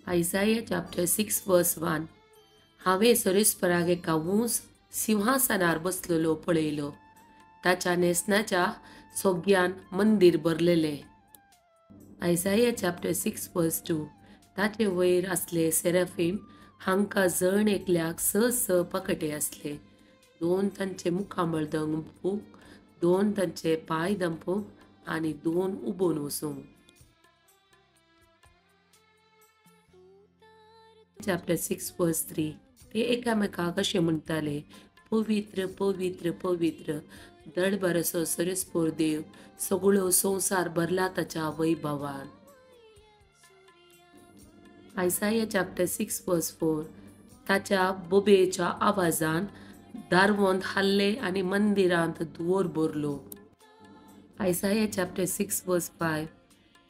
Isaiah chapter 6 verse 1. हांवें सरीसपराक एका उंच सिंहासनार बसलेलो पळयलो. ताच्या नेसनाच्या सोग्यान मंदिर भरलेलें. Isaiah chapter 6 verse 2. ताचे वयर असले सेराफीम हांकां जण एकल्याक स पकटे असले. दोन तांचे मुखामळ दंपूंक, दोन तांचे पाय दंपूंक आनी दोन उबोन वसूंक. चॅप्टर 6 वर्स 3. ते एकामेकाक अशें म्हणटाले, पवित्र पवित्र पवित्र दडभरसो सरस्पोर देव, सगळो संवसार भरला ताच्या वैभवान. Isaiah chapter 6 verse 4. ताच्या बोबयेच्या आवाजान दारवंत हल्ले आनी मंदिरांत धुंवर भरलो. Isaiah chapter 6 verse 5.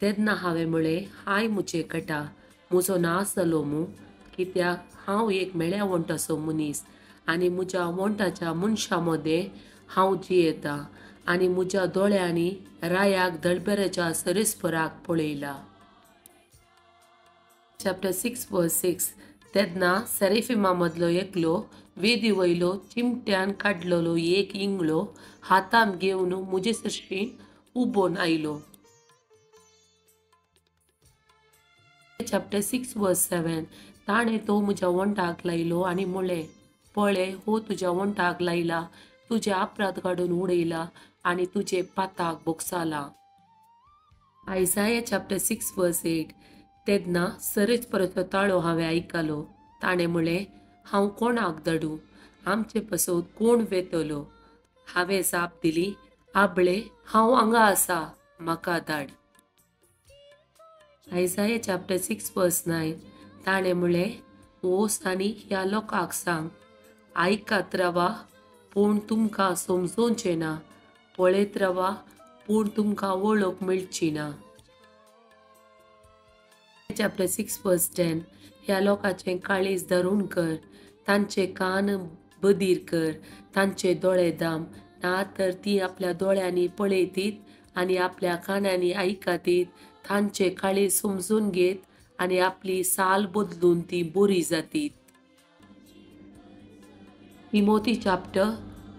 तेन्ना हांवें म्हळें, हाय मुचे कटा, म्हजो नाश जालो कित्याक हांव एक मेळ्या वंटाचो मनीस आनी म्हज्या वंटाच्या मनशां मदें हांव जियेतां आनी म्हज्या दोळ्यांनी रायाक दडबऱ्याच्या सरीसपराक पळयला. चॅप्टर 6 वर्स 6. तेन्ना सेरेफिमा मदलो एकलो वेदी वयलो चिमट्यान काडलेलो एक इंगळो हातान घेवन म्हजे सश्टीन उबोन आयलो. चॅप्टर 6 वर्स 7. ताणें तो म्हज्या वंटाक लायलो आनी म्हळें, पळय हो तुज्या वंटाक लायला, तुजे अपराध काडून उडयला आनी तुजे पाताक बोगसाला. Isaiah chapter 6 verse 8. तेन्ना सरीसपराचो ताळो हांवें आयकलो. ताणें म्हळें, हांव कोणाक धाडूं? आमचे पासत कोण वेतलो? हांवें जाप दिली, आबळे हांव हांगा आसा, म्हाका धाड. Isaiah chapter 6 verse 9. ताणें म्हळें, वोस आनी ह्या लोकांक सांग, आयकत रावा पूण तुमकां समजोवचें ना, पळयत रावा पूण तुमकां वळख मेळची ना. चॅप्टर 6 वर्स 10. ह्या लोकांचें काळीज धरून कर, तांचे कान बधीर कर, तांचे दोळे दाम, ना तर ती आपल्या दोळ्यांनी पळयतीत आनी आपल्या कानांनी आयकतीत, तांचे काळीज समजून घेत आनी आपली साल बदलून ती बरी जातीत. तिमोथी चॅप्टर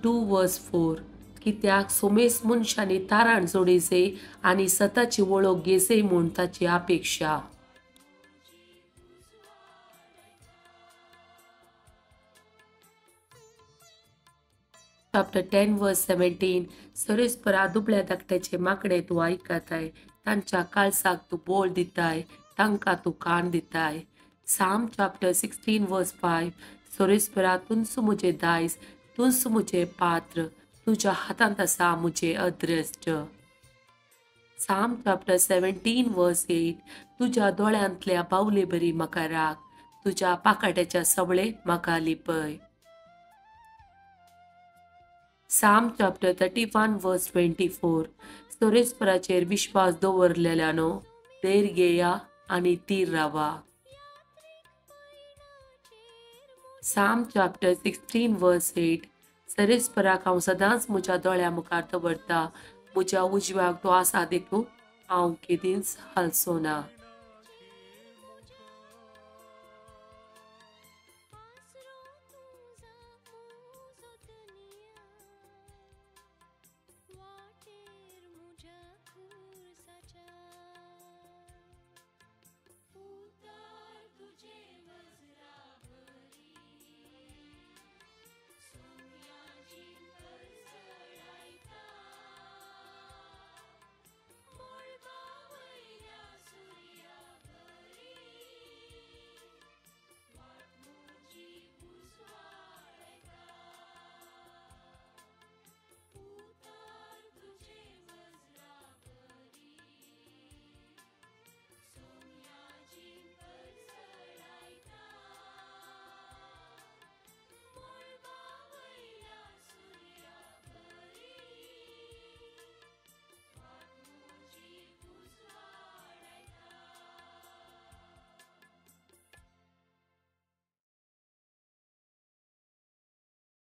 2 वर्स 4. कित्याक सोमेस मनशांनी ताराण जोडिसे आनी सताची वळख घेसे म्हूण ताची अपेक्षा. चॅप्टर 10 वर्स 17. सरीसपरा दुबळ्या धाकट्याचे माकडे तूं आयकताय, तांच्या काळसाक तूं बोल दिताय, तांकां तूं कान दिताय. साम चॅप्टर 16 वर्स 5. सरीसपरा तुंच म्हजे दायज, तुंच म्हजे पात्र, तुज्या हातांत आसा म्हजे अदृश्ट. साम चॅप्टर 17 वर्स 8. तुज्या दोळ्यांतल्या बावले बरी म्हाका राख, तुज्या पाकाट्याच्या सवळे म्हाका लिपय. साम चॅप्टर 31 वर्स 24. सरीसपराचेर विश्वास दवरलेल्यानो धैर्य घेया आनी थीर रावा. साम चॅप्टर 16 वर्स 8. सरीसपराक हांव सदांच म्हज्या दोळ्या मुखार दवरता, म्हज्या उजव्याक तो आसा देखून हांव केदींच हालचो ना.